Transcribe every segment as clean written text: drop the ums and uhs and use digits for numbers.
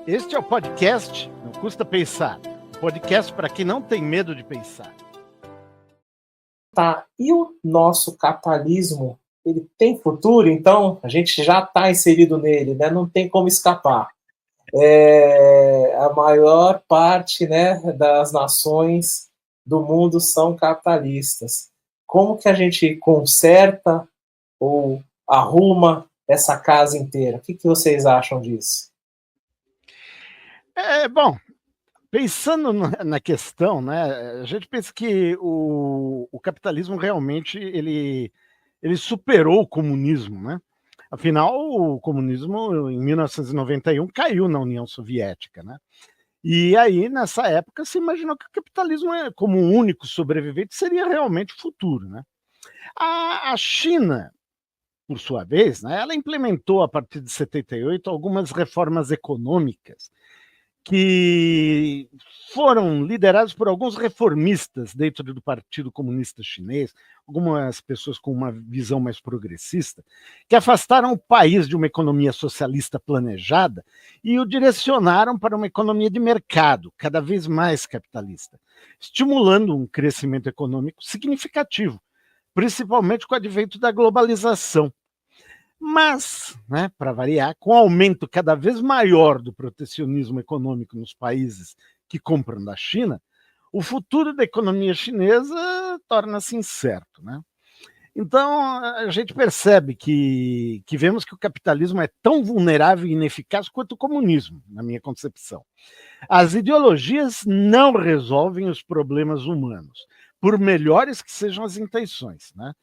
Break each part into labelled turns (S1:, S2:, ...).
S1: Este é o podcast Não Custa Pensar. Um podcast para quem não tem medo de pensar.
S2: Tá, e o nosso capitalismo, ele tem futuro? Então, a gente já está inserido nele, né? Não tem como escapar. A maior parte, né, das nações do mundo são capitalistas. Como que a gente conserta ou arruma essa casa inteira? O que vocês acham disso?
S1: Bom, pensando na questão, né, a gente pensa que o capitalismo realmente ele superou o comunismo, né? Afinal, o comunismo, em 1991, caiu na União Soviética, né? E aí, nessa época, se imaginou que o capitalismo, como o único sobrevivente, seria realmente o futuro, né? A China, por sua vez, né, ela implementou, a partir de 78, algumas reformas econômicas que foram liderados por alguns reformistas dentro do Partido Comunista Chinês, algumas pessoas com uma visão mais progressista, que afastaram o país de uma economia socialista planejada e o direcionaram para uma economia de mercado, cada vez mais capitalista, estimulando um crescimento econômico significativo, principalmente com o advento da globalização. Mas, né, para variar, com o aumento cada vez maior do protecionismo econômico nos países que compram da China, o futuro da economia chinesa torna-se incerto, né? Então, a gente percebe que vemos que o capitalismo é tão vulnerável e ineficaz quanto o comunismo, na minha concepção. As ideologias não resolvem os problemas humanos, por melhores que sejam as intenções, né?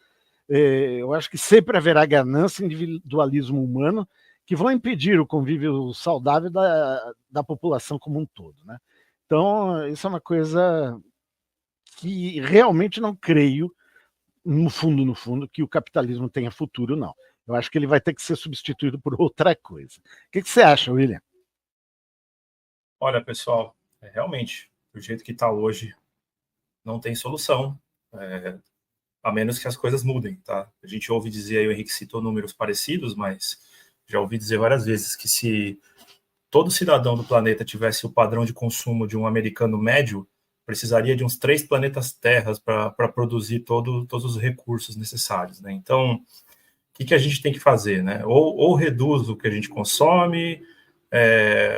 S1: Eu acho que sempre haverá ganância e individualismo humano que vão impedir o convívio saudável da população como um todo, né? Então, isso é uma coisa que realmente não creio, no fundo, que o capitalismo tenha futuro, não. Eu acho que ele vai ter que ser substituído por outra coisa. O que você acha, William?
S3: Olha, pessoal, realmente, do jeito que está hoje, não tem solução. A menos que as coisas mudem, tá? A gente ouve dizer aí, o Henrique citou números parecidos, mas já ouvi dizer várias vezes que se todo cidadão do planeta tivesse o padrão de consumo de um americano médio, precisaria de uns 3 planetas Terras para produzir todos os recursos necessários, né? Então, o que a gente tem que fazer, né? Ou reduz o que a gente consome,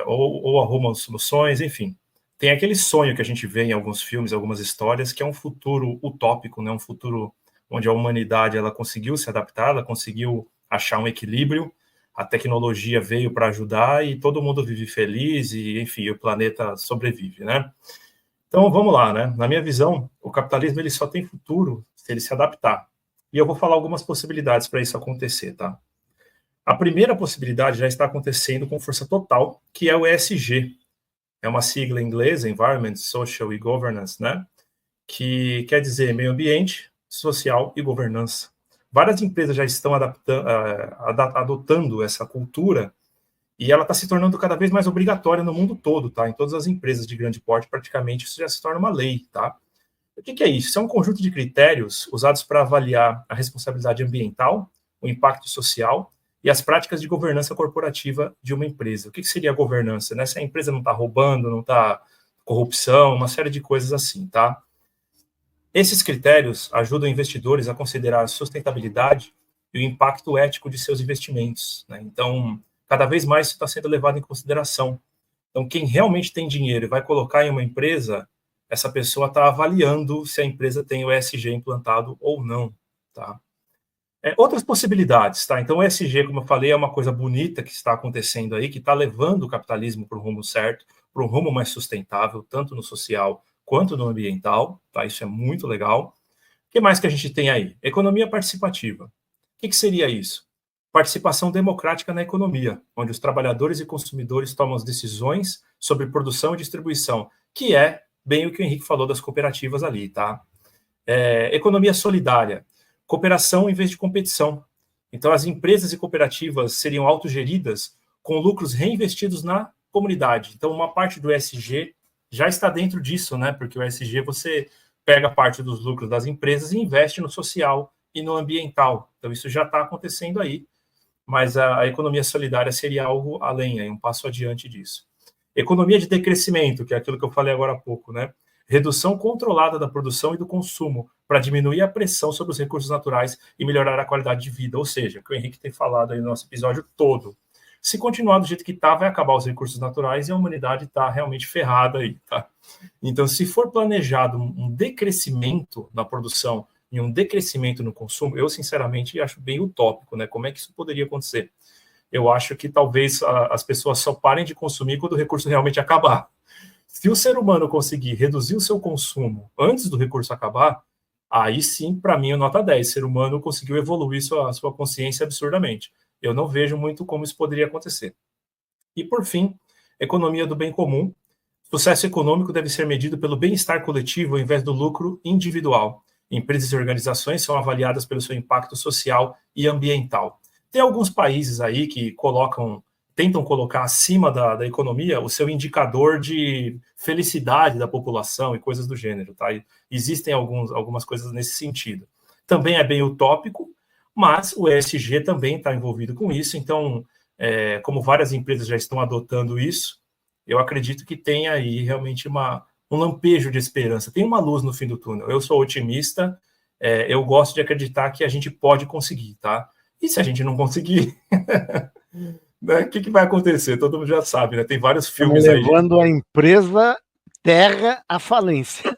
S3: ou arruma soluções, enfim. Tem aquele sonho que a gente vê em alguns filmes, algumas histórias, que é um futuro utópico, né? Um futuro onde a humanidade ela conseguiu se adaptar, ela conseguiu achar um equilíbrio, a tecnologia veio para ajudar e todo mundo vive feliz e, enfim, o planeta sobrevive, né? Então, vamos lá, né? Na minha visão, o capitalismo ele só tem futuro se ele se adaptar. E eu vou falar algumas possibilidades para isso acontecer, tá? A primeira possibilidade já está acontecendo com força total, que é o ESG. É uma sigla inglesa, Environment, Social e Governance, né? Que quer dizer meio ambiente, social e governança. Várias empresas já estão adotando essa cultura e ela está se tornando cada vez mais obrigatória no mundo todo, tá? Em todas as empresas de grande porte, praticamente, isso já se torna uma lei, tá? O que é isso? Isso é um conjunto de critérios usados para avaliar a responsabilidade ambiental, o impacto social e as práticas de governança corporativa de uma empresa. O que seria a governança? Né? Se a empresa não está roubando, não está corrupção, uma série de coisas assim, tá? Esses critérios ajudam investidores a considerar a sustentabilidade e o impacto ético de seus investimentos, né? Então, cada vez mais isso está sendo levado em consideração. Então, quem realmente tem dinheiro e vai colocar em uma empresa, essa pessoa está avaliando se a empresa tem o ESG implantado ou não, tá? Outras possibilidades, tá? Então, o ESG, como eu falei, é uma coisa bonita que está acontecendo aí, que está levando o capitalismo para o rumo certo, para um rumo mais sustentável, tanto no social quanto no ambiental, tá? Isso é muito legal. O que mais que a gente tem aí? Economia participativa. O que seria isso? Participação democrática na economia, onde os trabalhadores e consumidores tomam as decisões sobre produção e distribuição, que é bem o que o Henrique falou das cooperativas ali, tá? Economia solidária, cooperação em vez de competição. Então, as empresas e cooperativas seriam autogeridas com lucros reinvestidos na comunidade. Então, uma parte do ESG já está dentro disso, né? Porque o ESG você pega parte dos lucros das empresas e investe no social e no ambiental. Então, isso já está acontecendo aí. Mas a economia solidária seria algo além, um passo adiante disso. Economia de decrescimento, que é aquilo que eu falei agora há pouco, né? Redução controlada da produção e do consumo para diminuir a pressão sobre os recursos naturais e melhorar a qualidade de vida. Ou seja, o que o Henrique tem falado aí no nosso episódio todo. Se continuar do jeito que está, vai acabar os recursos naturais e a humanidade está realmente ferrada aí, tá? Então, se for planejado um decrescimento na produção e um decrescimento no consumo, eu, sinceramente, acho bem utópico, né? Como é que isso poderia acontecer? Eu acho que talvez as pessoas só parem de consumir quando o recurso realmente acabar. Se o ser humano conseguir reduzir o seu consumo antes do recurso acabar, aí sim, para mim, é nota 10. O ser humano conseguiu evoluir sua consciência absurdamente. Eu não vejo muito como isso poderia acontecer. E, por fim, economia do bem comum. Sucesso econômico deve ser medido pelo bem-estar coletivo ao invés do lucro individual. Empresas e organizações são avaliadas pelo seu impacto social e ambiental. Tem alguns países aí que tentam colocar acima da economia o seu indicador de felicidade da população e coisas do gênero, tá? E existem algumas coisas nesse sentido. Também é bem utópico, mas o ESG também está envolvido com isso, então, como várias empresas já estão adotando isso, eu acredito que tem aí realmente um lampejo de esperança, tem uma luz no fim do túnel. Eu sou otimista, eu gosto de acreditar que a gente pode conseguir, tá? E se a gente não conseguir, né, o que vai acontecer? Todo mundo já sabe, né? Tem vários filmes aí.
S1: Levando a empresa Terra à falência.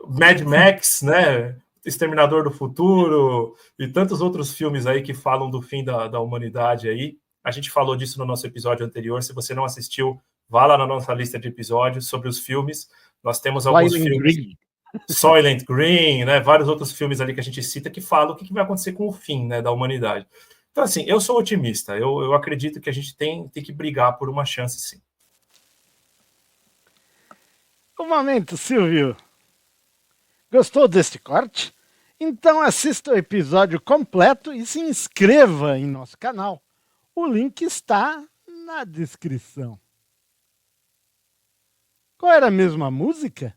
S3: Mad Max, né? Exterminador do Futuro e tantos outros filmes aí que falam do fim da humanidade aí. A gente falou disso no nosso episódio anterior. Se você não assistiu, vá lá na nossa lista de episódios sobre os filmes. Nós temos alguns filmes. Soylent Green, né? Vários outros filmes ali que a gente cita que falam o que vai acontecer com o fim, né, da humanidade. Então, assim, eu sou otimista. Eu acredito que a gente tem que brigar por uma chance, sim.
S1: Um momento, Silvio. Gostou deste corte? Então assista o episódio completo e se inscreva em nosso canal. O link está na descrição. Qual era mesmo a música?